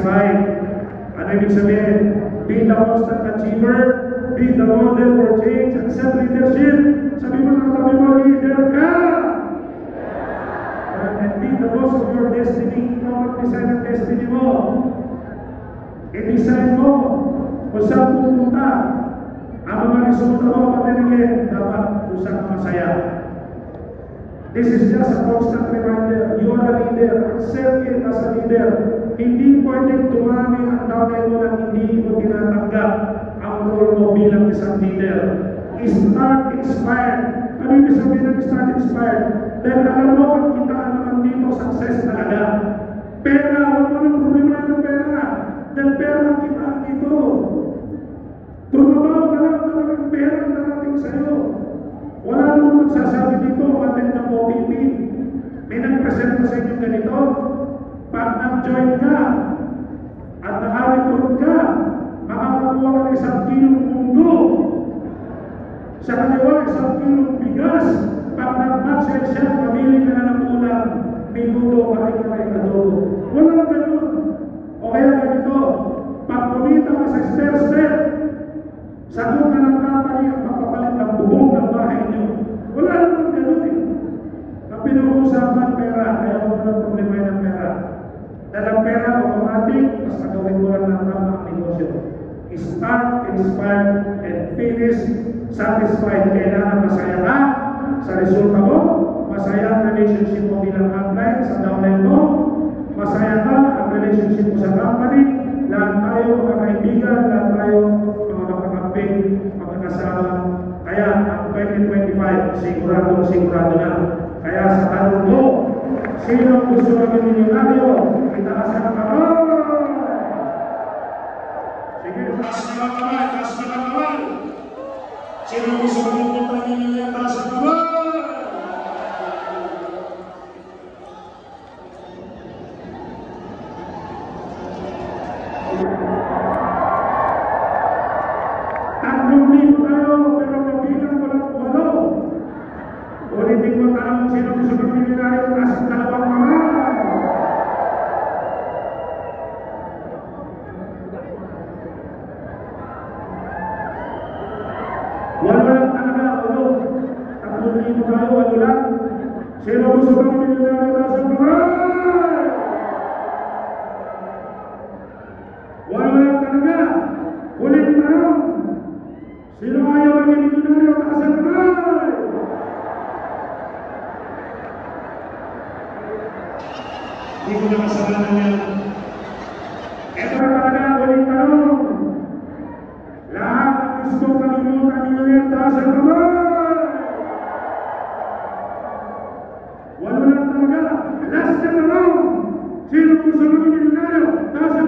satisfied. Ano ibig sabihin? Be the constant achiever, be the model for change, accept leadership. Sabi mo sa katabi mo, leader ka! And be the boss of your destiny. Ikaw mag-design ang destiny mo. I-design mo kung saan pupunta. Ang mga resulta mo, patinigin, dapat kung saan ka masaya. This is just a constant reminder. You are a leader. Accept it as a leader. Hindi pwedeng tumami ang dami mo na hindi mo tinatanggap ang role mo bilang isang leader. Start inspired. Ano yung sabihin ng start inspired? Dahil alam mo, ang kitaan naman dito, success talaga. Pera, huwag mo ng problema ng pera. Dahil pera ang kitaan dito. Trumabaw ka lang talagang pera ang darating sa'yo. Wala naman magsasabi dito, attend ng OPP. May nag-present na sa inyo ganito. Pag nag-join ka at naka-recruit ka, makakakuha ka ng 1 kilong mundo. Sa kaliwa, 1 kilong bigas. Pag nag-match siya, mamili ka na ng ulam. Minuto, kare-kare adobo. Walang ganun. O kaya ganito, pag kumita ka sa step, sagot na ng company ang papapalit ng bubong ng bahay niyo. Wala naman ganun eh. Ang pinag-uusapan pera, kaya huwag na problema ng pera. Dahil ang pera, automatic, basta gawin mo lang ng tama ang negosyo. Start, inspired, and finish satisfied. Kailangan masaya ka sa resulta mo, masaya ang relationship mo bilang upline sa downline mo, masaya ka ang relationship mo sa company, lahat tayo magkakaibigan, lahat tayo mga makakamping, magkakasama. Kaya ang 2025, sigurado na. Kaya sa tanong mo, sino ang gusto maging milyonaryo? Itaas ang kamay! Sige, taas na lang kamay! Sino ang gusto maging milyonaryo? Itaas ang kamay! Sino gusto ng milyonaryo na sa kamay? Wala lang talaga. Ulit tanong. Sino ayaw maging milyonaryo na sa kamay? Hindi ko na kasalanan yan. Ito na talaga, ulit tanong. Lahat ang gusto kalimutan milyonaryo na sa kamay? Wala lang talaga. Last na tanong. Sino gusto maging milyonaryo? Taas